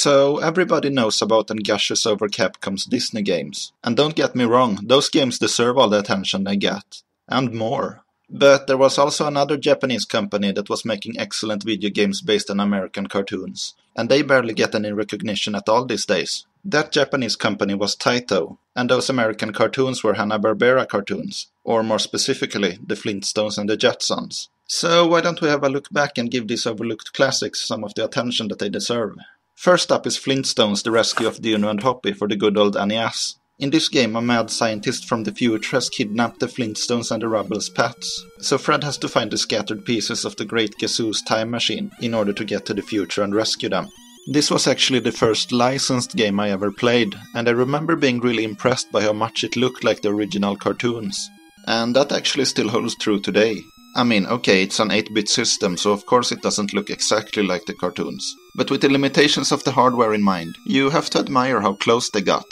So everybody knows about and gushes over Capcom's Disney games. And don't get me wrong, those games deserve all the attention they get. And more. But there was also another Japanese company that was making excellent video games based on American cartoons. And they barely get any recognition at all these days. That Japanese company was Taito, and those American cartoons were Hanna-Barbera cartoons, or more specifically, the Flintstones and the Jetsons. So why don't we have a look back and give these overlooked classics some of the attention that they deserve? First up is Flintstones, the rescue of Dino and Hoppy for the good old NES. In this game, a mad scientist from the future has kidnapped the Flintstones and the Rebels' pets. So Fred has to find the scattered pieces of the Great Gazoo's time machine in order to get to the future and rescue them. This was actually the first licensed game I ever played, and I remember being really impressed by how much it looked like the original cartoons. And that actually still holds true today. I mean, okay, it's an 8-bit system, so of course it doesn't look exactly like the cartoons. But with the limitations of the hardware in mind, you have to admire how close they got.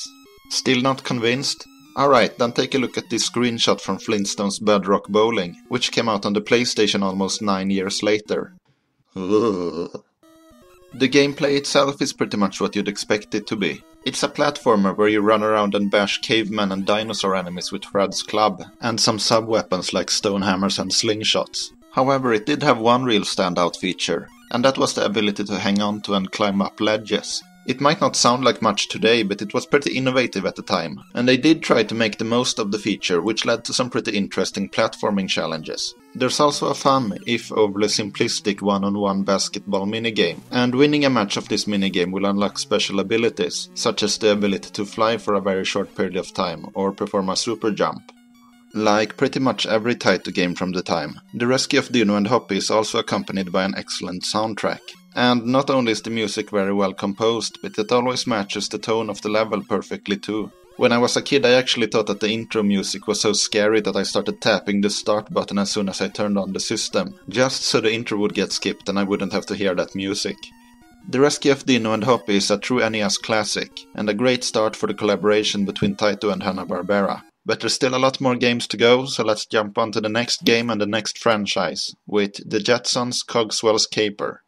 Still not convinced? Alright, then take a look at this screenshot from Flintstones Bedrock Bowling, which came out on the PlayStation almost 9 years later. Ugh. The gameplay itself is pretty much what you'd expect it to be. It's a platformer where you run around and bash cavemen and dinosaur enemies with Fred's club, and some sub-weapons like stone hammers and slingshots. However, it did have one real standout feature, and that was the ability to hang on to and climb up ledges. It might not sound like much today, but it was pretty innovative at the time, and they did try to make the most of the feature, which led to some pretty interesting platforming challenges. There's also a fun, if overly simplistic, one-on-one basketball minigame, and winning a match of this minigame will unlock special abilities, such as the ability to fly for a very short period of time, or perform a super jump. Like pretty much every Taito game from the time, the rescue of Dino and Hoppy is also accompanied by an excellent soundtrack. And not only is the music very well composed, but it always matches the tone of the level perfectly too. When I was a kid, I actually thought that the intro music was so scary that I started tapping the start button as soon as I turned on the system, just so the intro would get skipped and I wouldn't have to hear that music. The Rescue of Dino and Hoppy is a true NES classic, and a great start for the collaboration between Taito and Hanna-Barbera. But there's still a lot more games to go, so let's jump on to the next game and the next franchise, with the Jetsons Cogswell's Caper.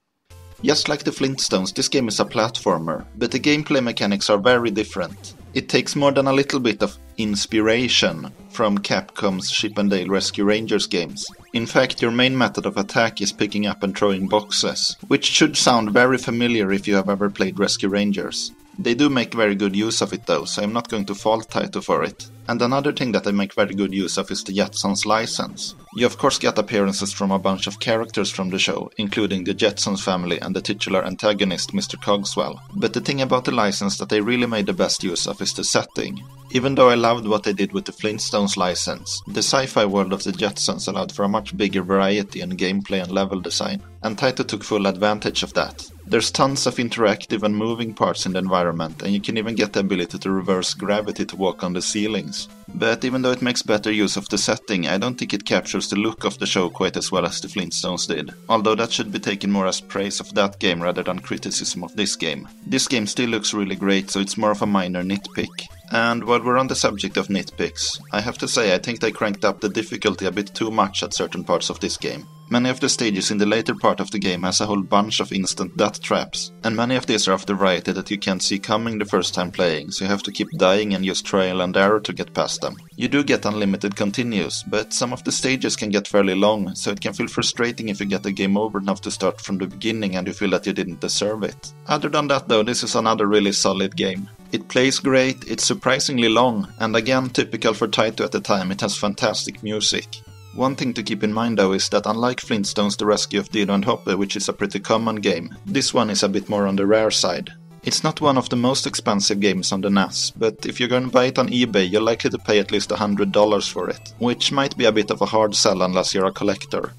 Just like the Flintstones, this game is a platformer, but the gameplay mechanics are very different. It takes more than a little bit of inspiration from Capcom's Chip and Dale Rescue Rangers games. In fact, your main method of attack is picking up and throwing boxes, which should sound very familiar if you have ever played Rescue Rangers. They do make very good use of it though, so I'm not going to fault Taito for it. And another thing that they make very good use of is the Jetsons license. You of course get appearances from a bunch of characters from the show, including the Jetsons family and the titular antagonist Mr. Cogswell. But the thing about the license that they really made the best use of is the setting. Even though I loved what they did with the Flintstones license, the sci-fi world of the Jetsons allowed for a much bigger variety in gameplay and level design, and Taito took full advantage of that. There's tons of interactive and moving parts in the environment, and you can even get the ability to reverse gravity to walk on the ceilings. But even though it makes better use of the setting, I don't think it captures the look of the show quite as well as the Flintstones did. Although that should be taken more as praise of that game rather than criticism of this game. This game still looks really great, so it's more of a minor nitpick. And while we're on the subject of nitpicks, I have to say I think they cranked up the difficulty a bit too much at certain parts of this game. Many of the stages in the later part of the game has a whole bunch of instant death traps, and many of these are of the variety that you can't see coming the first time playing, so you have to keep dying and use trial and error to get past them. You do get unlimited continues, but some of the stages can get fairly long, so it can feel frustrating if you get the game over enough to start from the beginning and you feel that you didn't deserve it. Other than that though, this is another really solid game. It plays great, it's surprisingly long, and again typical for Taito at the time, it has fantastic music. One thing to keep in mind though is that unlike Flintstones The Rescue of Dino and Hoppy, which is a pretty common game, this one is a bit more on the rare side. It's not one of the most expensive games on the NES, but if you're going to buy it on eBay, you're likely to pay at least $100 for it, which might be a bit of a hard sell unless you're a collector.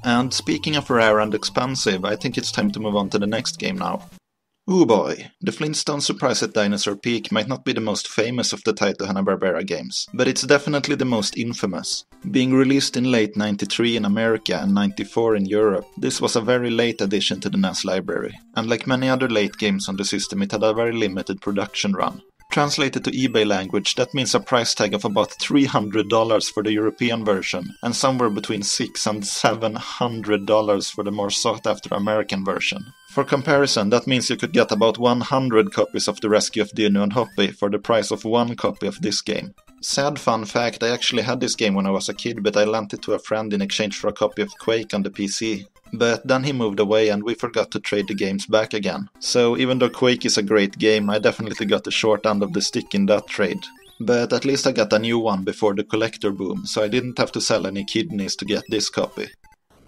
And speaking of rare and expensive, I think it's time to move on to the next game now. Ooh boy, the Flintstones Surprise at Dinosaur Peak might not be the most famous of the Taito Hanna-Barbera games, but it's definitely the most infamous. Being released in late 93 in America and 94 in Europe, this was a very late addition to the NES library, and like many other late games on the system, it had a very limited production run. Translated to eBay language, that means a price tag of about $300 for the European version, and somewhere between $600 and $700 for the more sought-after American version. For comparison, that means you could get about 100 copies of The Rescue of Dino and Hoppy for the price of one copy of this game. Sad fun fact, I actually had this game when I was a kid, but I lent it to a friend in exchange for a copy of Quake on the PC. But then he moved away and we forgot to trade the games back again. So even though Quake is a great game, I definitely got the short end of the stick in that trade. But at least I got a new one before the collector boom, so I didn't have to sell any kidneys to get this copy.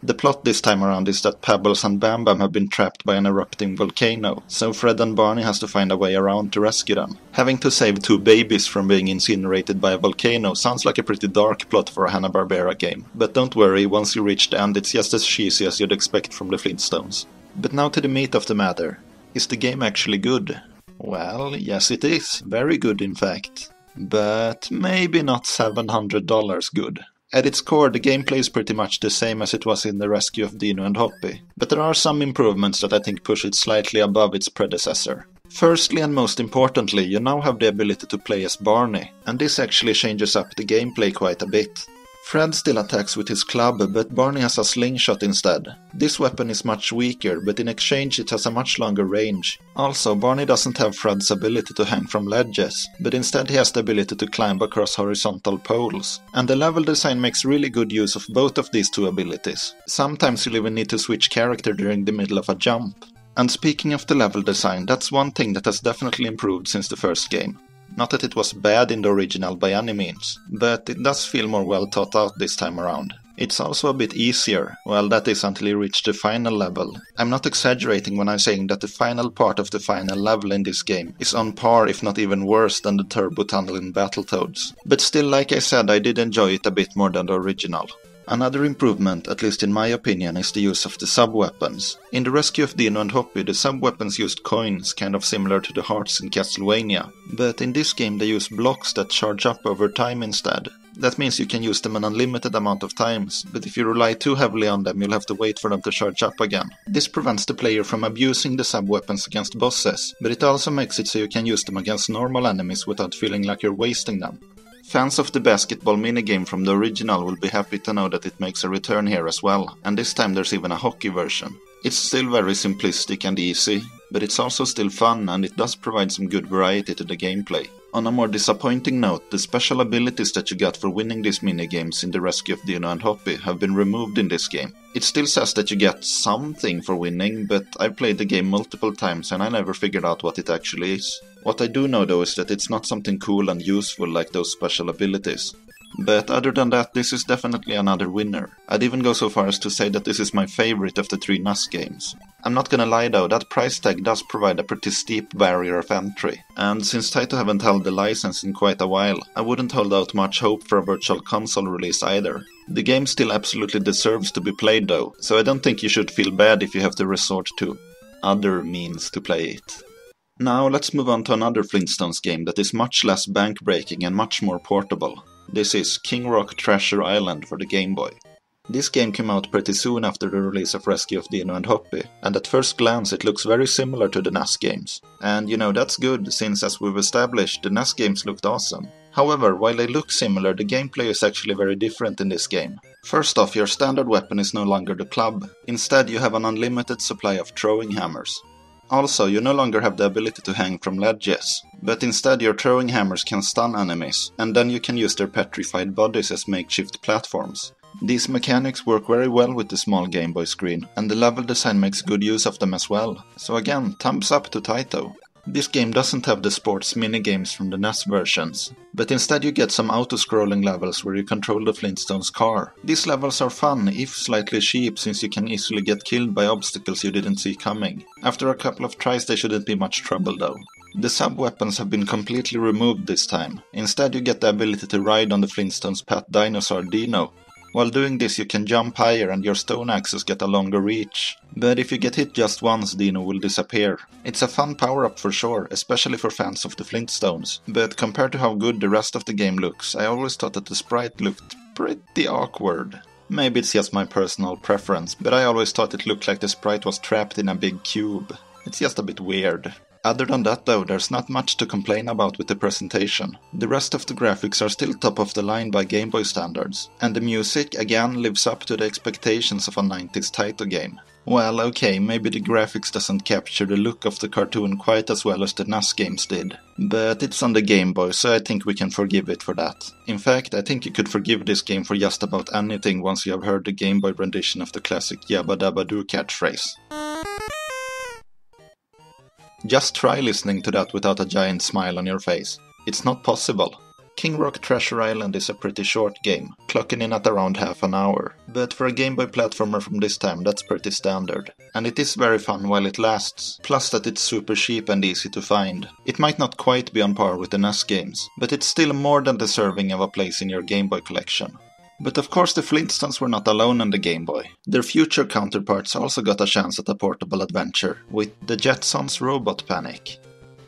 The plot this time around is that Pebbles and Bam Bam have been trapped by an erupting volcano, so Fred and Barney has to find a way around to rescue them. Having to save two babies from being incinerated by a volcano sounds like a pretty dark plot for a Hanna-Barbera game, but don't worry, once you reach the end it's just as cheesy as you'd expect from the Flintstones. But now to the meat of the matter. Is the game actually good? Well, yes it is. Very good in fact. But maybe not $700 good. At its core, the gameplay is pretty much the same as it was in The Rescue of Dino and Hoppy, but there are some improvements that I think push it slightly above its predecessor. Firstly and most importantly, you now have the ability to play as Barney, and this actually changes up the gameplay quite a bit. Fred still attacks with his club, but Barney has a slingshot instead. This weapon is much weaker, but in exchange it has a much longer range. Also, Barney doesn't have Fred's ability to hang from ledges, but instead he has the ability to climb across horizontal poles. And the level design makes really good use of both of these two abilities. Sometimes you'll even need to switch character during the middle of a jump. And speaking of the level design, that's one thing that has definitely improved since the first game. Not that it was bad in the original by any means, but it does feel more well thought out this time around. It's also a bit easier, well that is until you reach the final level. I'm not exaggerating when I'm saying that the final part of the final level in this game is on par if not even worse than the Turbo Tunnel in Battletoads. But still, like I said, I did enjoy it a bit more than the original. Another improvement, at least in my opinion, is the use of the sub-weapons. In The Rescue of Dino and Hoppy, the sub-weapons used coins, kind of similar to the hearts in Castlevania. But in this game they use blocks that charge up over time instead. That means you can use them an unlimited amount of times, but if you rely too heavily on them you'll have to wait for them to charge up again. This prevents the player from abusing the sub-weapons against bosses, but it also makes it so you can use them against normal enemies without feeling like you're wasting them. Fans of the basketball minigame from the original will be happy to know that it makes a return here as well, and this time there's even a hockey version. It's still very simplistic and easy, but it's also still fun and it does provide some good variety to the gameplay. On a more disappointing note, the special abilities that you got for winning these minigames in The Rescue of Dino and Hoppy have been removed in this game. It still says that you get something for winning, but I've played the game multiple times and I never figured out what it actually is. What I do know though is that it's not something cool and useful like those special abilities. But other than that, this is definitely another winner. I'd even go so far as to say that this is my favorite of the three NES games. I'm not gonna lie though, that price tag does provide a pretty steep barrier of entry. And since Taito haven't held the license in quite a while, I wouldn't hold out much hope for a virtual console release either. The game still absolutely deserves to be played though, so I don't think you should feel bad if you have to resort to other means to play it. Now let's move on to another Flintstones game that is much less bank-breaking and much more portable. This is King Rock Treasure Island for the Game Boy. This game came out pretty soon after the release of Rescue of Dino and Hoppy, and at first glance it looks very similar to the NES games. And you know, that's good, since as we've established, the NES games looked awesome. However, while they look similar, the gameplay is actually very different in this game. First off, your standard weapon is no longer the club. Instead, you have an unlimited supply of throwing hammers. Also, you no longer have the ability to hang from ledges, but instead your throwing hammers can stun enemies, and then you can use their petrified bodies as makeshift platforms. These mechanics work very well with the small Game Boy screen, and the level design makes good use of them as well. So again, thumbs up to Taito. This game doesn't have the sports minigames from the NES versions, but instead you get some auto-scrolling levels where you control the Flintstones car. These levels are fun, if slightly cheap, since you can easily get killed by obstacles you didn't see coming. After a couple of tries they shouldn't be much trouble though. The sub-weapons have been completely removed this time. Instead you get the ability to ride on the Flintstones' pet dinosaur Dino. While doing this you can jump higher and your stone axes get a longer reach. But if you get hit just once, Dino will disappear. It's a fun power-up for sure, especially for fans of the Flintstones. But compared to how good the rest of the game looks, I always thought that the sprite looked pretty awkward. Maybe it's just my personal preference, but I always thought it looked like the sprite was trapped in a big cube. It's just a bit weird. Other than that though, there's not much to complain about with the presentation. The rest of the graphics are still top of the line by Game Boy standards, and the music again lives up to the expectations of a 90s Taito game. Well, okay, maybe the graphics doesn't capture the look of the cartoon quite as well as the NES games did, but it's on the Game Boy, so I think we can forgive it for that. In fact, I think you could forgive this game for just about anything once you have heard the Game Boy rendition of the classic Yabba Dabba Doo catchphrase. Just try listening to that without a giant smile on your face. It's not possible. King Rock Treasure Island is a pretty short game, clocking in at around half an hour, but for a Game Boy platformer from this time that's pretty standard. And it is very fun while it lasts, plus that it's super cheap and easy to find. It might not quite be on par with the NES games, but it's still more than deserving of a place in your Game Boy collection. But of course the Flintstones were not alone on the Game Boy. Their future counterparts also got a chance at a portable adventure, with the Jetsons Robot Panic.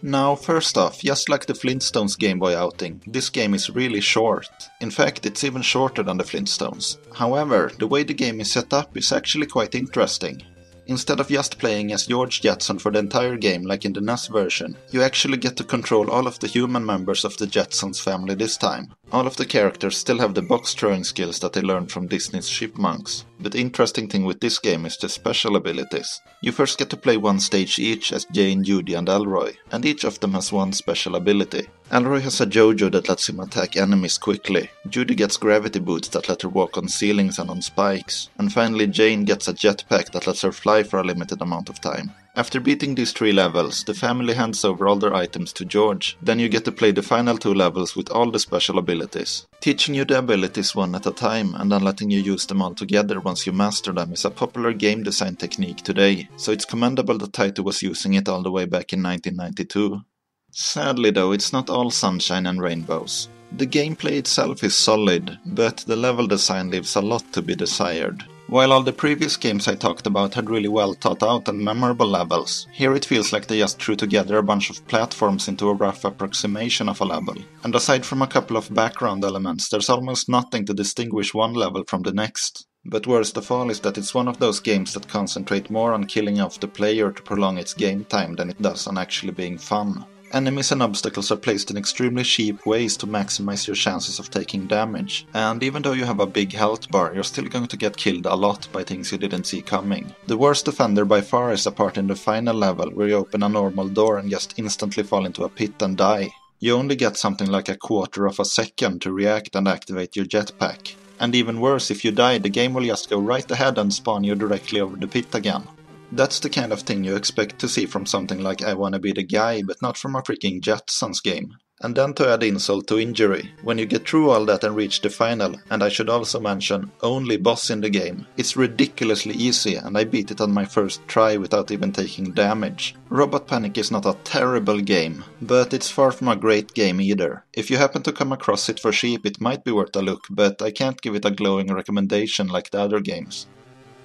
Now, first off, just like the Flintstones Game Boy outing, this game is really short. In fact, it's even shorter than the Flintstones. However, the way the game is set up is actually quite interesting. Instead of just playing as George Jetson for the entire game like in the NES version, you actually get to control all of the human members of the Jetsons family this time. All of the characters still have the box throwing skills that they learned from Disney's Chipmunks. But the interesting thing with this game is the special abilities. You first get to play one stage each as Jane, Judy and Elroy, and each of them has one special ability. Elroy has a JoJo that lets him attack enemies quickly, Judy gets gravity boots that let her walk on ceilings and on spikes, and finally Jane gets a jetpack that lets her fly for a limited amount of time. After beating these 3 levels, the family hands over all their items to George. Then you get to play the final 2 levels with all the special abilities. Teaching you the abilities one at a time and then letting you use them all together once you master them is a popular game design technique today, so it's commendable that Taito was using it all the way back in 1992. Sadly though, it's not all sunshine and rainbows. The gameplay itself is solid, but the level design leaves a lot to be desired. While all the previous games I talked about had really well thought out and memorable levels, here it feels like they just threw together a bunch of platforms into a rough approximation of a level. And aside from a couple of background elements, there's almost nothing to distinguish one level from the next. But worst of all is that it's one of those games that concentrate more on killing off the player to prolong its game time than it does on actually being fun. Enemies and obstacles are placed in extremely cheap ways to maximize your chances of taking damage, and even though you have a big health bar, you're still going to get killed a lot by things you didn't see coming. The worst offender by far is a part in the final level where you open a normal door and just instantly fall into a pit and die. You only get something like a quarter of a second to react and activate your jetpack. And even worse, if you die, the game will just go right ahead and spawn you directly over the pit again. That's the kind of thing you expect to see from something like I Wanna Be the Guy, but not from a freaking Jetsons game. And then to add insult to injury, when you get through all that and reach the final, and I should also mention, only boss in the game, it's ridiculously easy and I beat it on my first try without even taking damage. Robot Panic is not a terrible game, but it's far from a great game either. If you happen to come across it for cheap, it might be worth a look, but I can't give it a glowing recommendation like the other games.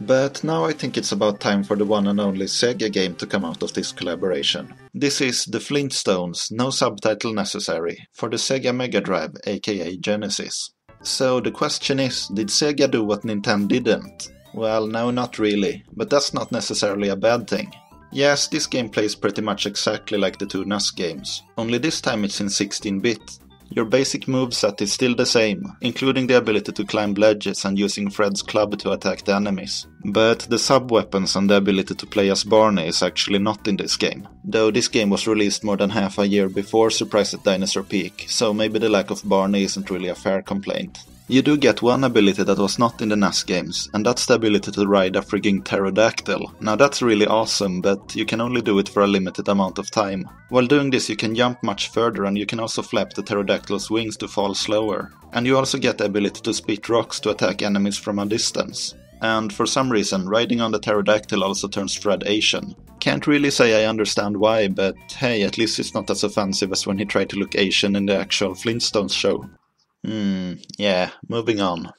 But now I think it's about time for the one and only Sega game to come out of this collaboration. This is The Flintstones, no subtitle necessary, for the Sega Mega Drive, aka Genesis. So the question is, did Sega do what Nintendo didn't? Well, no, not really, but that's not necessarily a bad thing. Yes, this game plays pretty much exactly like the 2 NES games, only this time it's in 16-bit. Your basic moveset is still the same, including the ability to climb ledges and using Fred's club to attack the enemies. But the sub-weapons and the ability to play as Barney is actually not in this game. Though this game was released more than half a year before Surprise at Dinosaur Peak, so maybe the lack of Barney isn't really a fair complaint. You do get one ability that was not in the NES games, and that's the ability to ride a frigging pterodactyl. Now that's really awesome, but you can only do it for a limited amount of time. While doing this you can jump much further and you can also flap the pterodactyl's wings to fall slower. And you also get the ability to spit rocks to attack enemies from a distance. And for some reason, riding on the pterodactyl also turns Fred Asian. Can't really say I understand why, but hey, at least it's not as offensive as when he tried to look Asian in the actual Flintstones show. Yeah, moving on.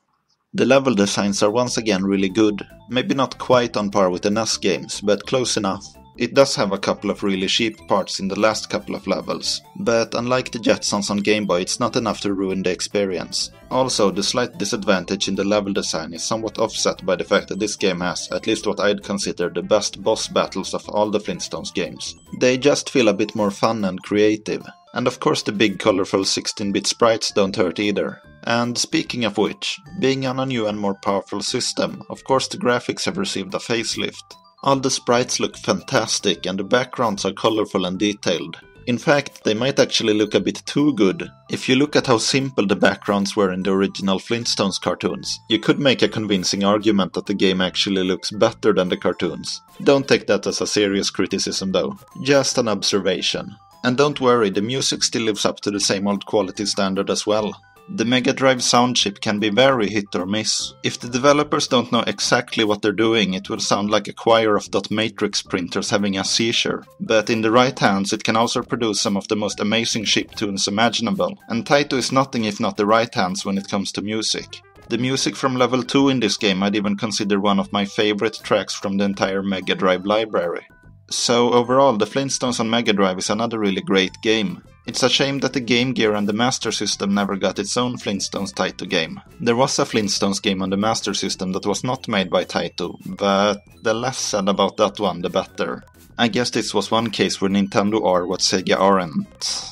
The level designs are once again really good, maybe not quite on par with the NES games, but close enough. It does have a couple of really cheap parts in the last couple of levels, but unlike the Jetsons on Game Boy, it's not enough to ruin the experience. Also, the slight disadvantage in the level design is somewhat offset by the fact that this game has, at least what I'd consider, the best boss battles of all the Flintstones games. They just feel a bit more fun and creative. And of course the big colorful 16-bit sprites don't hurt either. And speaking of which, being on a new and more powerful system, of course the graphics have received a facelift. All the sprites look fantastic and the backgrounds are colorful and detailed. In fact, they might actually look a bit too good. If you look at how simple the backgrounds were in the original Flintstones cartoons, you could make a convincing argument that the game actually looks better than the cartoons. Don't take that as a serious criticism though, just an observation. And don't worry, the music still lives up to the same old quality standard as well. The Mega Drive sound chip can be very hit or miss. If the developers don't know exactly what they're doing, it will sound like a choir of .matrix printers having a seizure. But in the right hands, it can also produce some of the most amazing chiptunes imaginable. And Taito is nothing if not the right hands when it comes to music. The music from level 2 in this game I'd even consider one of my favorite tracks from the entire Mega Drive library. So overall, the Flintstones on Mega Drive is another really great game. It's a shame that the Game Gear and the Master System never got its own Flintstones Taito game. There was a Flintstones game on the Master System that was not made by Taito, but the less said about that one, the better. I guess this was one case where Nintendo are what Sega aren't.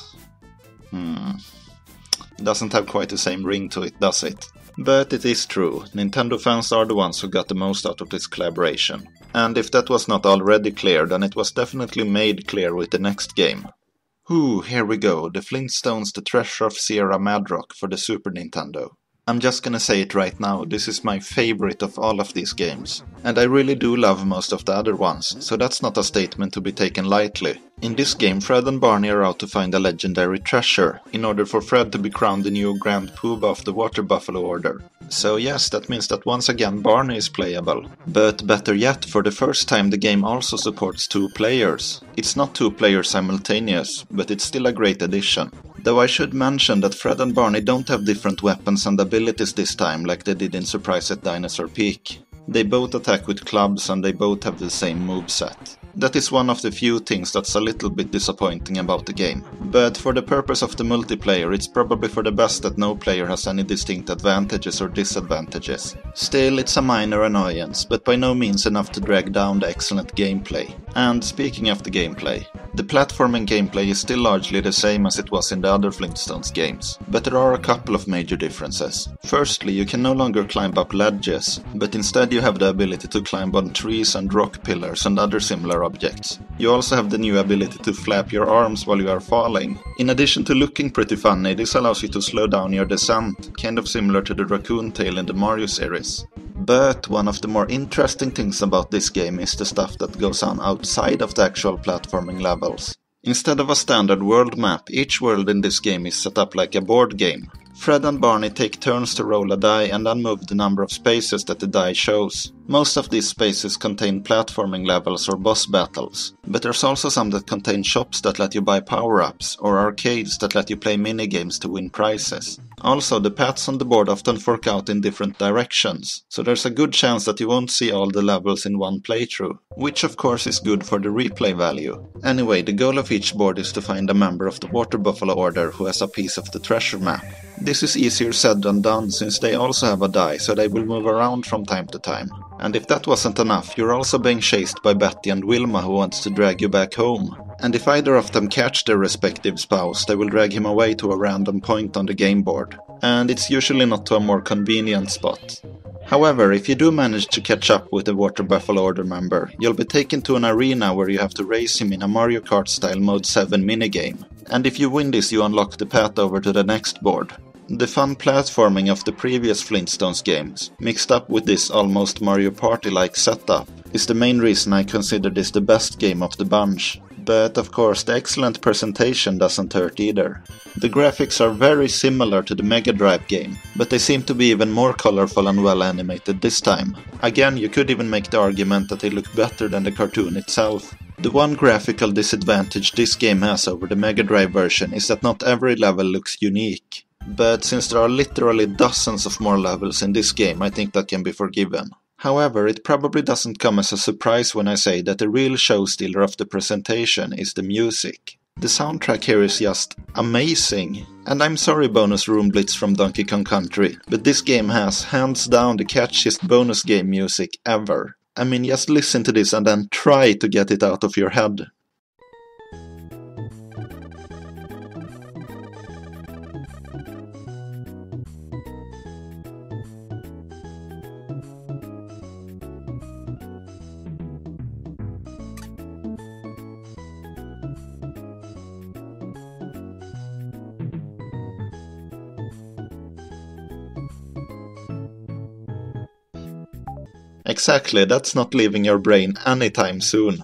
Doesn't have quite the same ring to it, does it? But it is true, Nintendo fans are the ones who got the most out of this collaboration. And if that was not already clear, then it was definitely made clear with the next game. Here we go, the Flintstones The Treasure of Sierra Madrock for the Super Nintendo. I'm just gonna say it right now, this is my favorite of all of these games. And I really do love most of the other ones, so that's not a statement to be taken lightly. In this game, Fred and Barney are out to find a legendary treasure, in order for Fred to be crowned the new Grand Poobah of the Water Buffalo Order. So yes, that means that once again Barney is playable. But better yet, for the first time the game also supports 2 players. It's not 2 players simultaneous, but it's still a great addition. Though I should mention that Fred and Barney don't have different weapons and abilities this time like they did in Surprise at Dinosaur Peak. They both attack with clubs and they both have the same moveset. That is one of the few things that's a little bit disappointing about the game. But for the purpose of the multiplayer, it's probably for the best that no player has any distinct advantages or disadvantages. Still, it's a minor annoyance, but by no means enough to drag down the excellent gameplay. And speaking of the gameplay, the platforming gameplay is still largely the same as it was in the other Flintstones games, but there are a couple of major differences. Firstly, you can no longer climb up ledges, but instead you have the ability to climb on trees and rock pillars and other similar objects. You also have the new ability to flap your arms while you are falling. In addition to looking pretty funny, this allows you to slow down your descent, kind of similar to the raccoon tail in the Mario series. But one of the more interesting things about this game is the stuff that goes on outside of the actual platforming levels. Instead of a standard world map, each world in this game is set up like a board game. Fred and Barney take turns to roll a die and then move the number of spaces that the die shows. Most of these spaces contain platforming levels or boss battles, but there's also some that contain shops that let you buy power-ups, or arcades that let you play minigames to win prizes. Also, the paths on the board often fork out in different directions, so there's a good chance that you won't see all the levels in one playthrough, which of course is good for the replay value. Anyway, the goal of each board is to find a member of the Water Buffalo Order who has a piece of the treasure map. This is easier said than done since they also have a die, so they will move around from time to time. And if that wasn't enough, you're also being chased by Betty and Wilma who wants to drag you back home. And if either of them catch their respective spouse, they will drag him away to a random point on the game board. And it's usually not to a more convenient spot. However, if you do manage to catch up with the Water Buffalo Order member, you'll be taken to an arena where you have to race him in a Mario Kart style Mode 7 minigame. And if you win this, you unlock the path over to the next board. The fun platforming of the previous Flintstones games, mixed up with this almost Mario Party-like setup, is the main reason I consider this the best game of the bunch. But of course the excellent presentation doesn't hurt either. The graphics are very similar to the Mega Drive game, but they seem to be even more colorful and well animated this time. Again, you could even make the argument that they look better than the cartoon itself. The one graphical disadvantage this game has over the Mega Drive version is that not every level looks unique. But since there are literally dozens of more levels in this game, I think that can be forgiven. However, it probably doesn't come as a surprise when I say that the real show stealer of the presentation is the music. The soundtrack here is just amazing. And I'm sorry Bonus Room Blitz from Donkey Kong Country, but this game has hands down the catchiest bonus game music ever. I mean, just listen to this and then try to get it out of your head. Exactly, that's not leaving your brain anytime soon.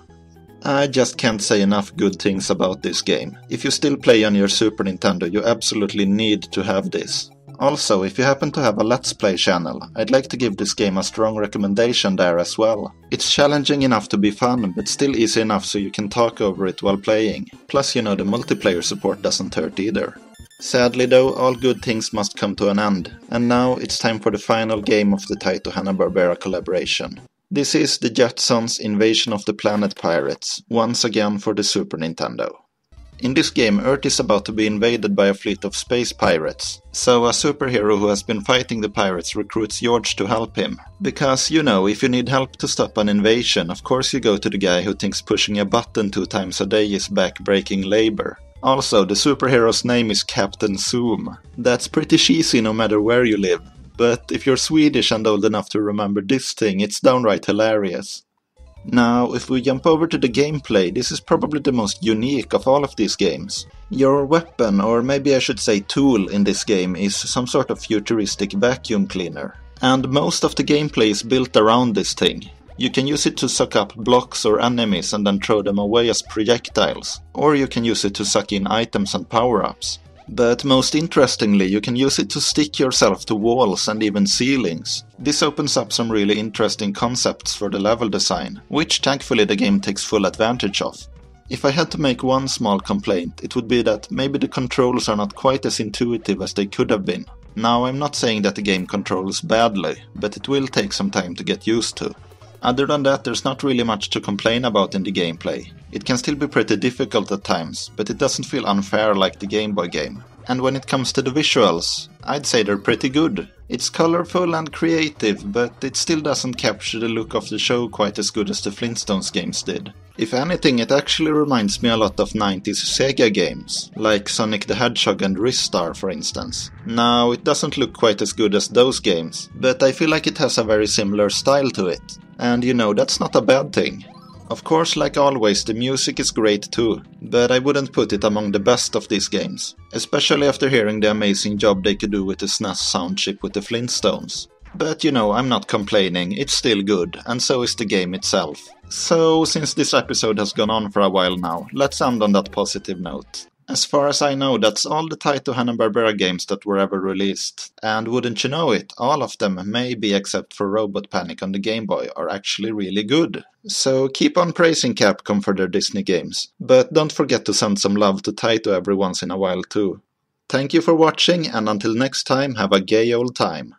I just can't say enough good things about this game. If you still play on your Super Nintendo, you absolutely need to have this. Also, if you happen to have a Let's Play channel, I'd like to give this game a strong recommendation there as well. It's challenging enough to be fun, but still easy enough so you can talk over it while playing. Plus, you know, the multiplayer support doesn't hurt either. Sadly though, all good things must come to an end, and now it's time for the final game of the Taito Hanna-Barbera collaboration. This is the Jetsons Invasion of the Planet Pirates, once again for the Super Nintendo. In this game, Earth is about to be invaded by a fleet of space pirates, so a superhero who has been fighting the pirates recruits George to help him. Because, you know, if you need help to stop an invasion, of course you go to the guy who thinks pushing a button 2 times a day is back-breaking labor. Also, the superhero's name is Captain Zoom. That's pretty cheesy no matter where you live, but if you're Swedish and old enough to remember this thing, it's downright hilarious. Now, if we jump over to the gameplay, this is probably the most unique of all of these games. Your weapon, or maybe I should say tool in this game, is some sort of futuristic vacuum cleaner. And most of the gameplay is built around this thing. You can use it to suck up blocks or enemies and then throw them away as projectiles, or you can use it to suck in items and power-ups. But most interestingly, you can use it to stick yourself to walls and even ceilings. This opens up some really interesting concepts for the level design, which thankfully the game takes full advantage of. If I had to make one small complaint, it would be that maybe the controls are not quite as intuitive as they could have been. Now, I'm not saying that the game controls badly, but it will take some time to get used to. Other than that, there's not really much to complain about in the gameplay. It can still be pretty difficult at times, but it doesn't feel unfair like the Game Boy game. And when it comes to the visuals, I'd say they're pretty good. It's colorful and creative, but it still doesn't capture the look of the show quite as good as the Flintstones games did. If anything, it actually reminds me a lot of 90s Sega games, like Sonic the Hedgehog and Ristar for instance. Now, it doesn't look quite as good as those games, but I feel like it has a very similar style to it. And you know, that's not a bad thing. Of course, like always, the music is great too, but I wouldn't put it among the best of these games, especially after hearing the amazing job they could do with the SNES sound chip with the Flintstones. But you know, I'm not complaining, it's still good, and so is the game itself. So, since this episode has gone on for a while now, let's end on that positive note. As far as I know, that's all the Taito Hanna-Barbera games that were ever released. And wouldn't you know it, all of them, maybe except for Robot Panic on the Game Boy, are actually really good. So keep on praising Capcom for their Disney games, but don't forget to send some love to Taito every once in a while too. Thank you for watching, and until next time, have a gay old time.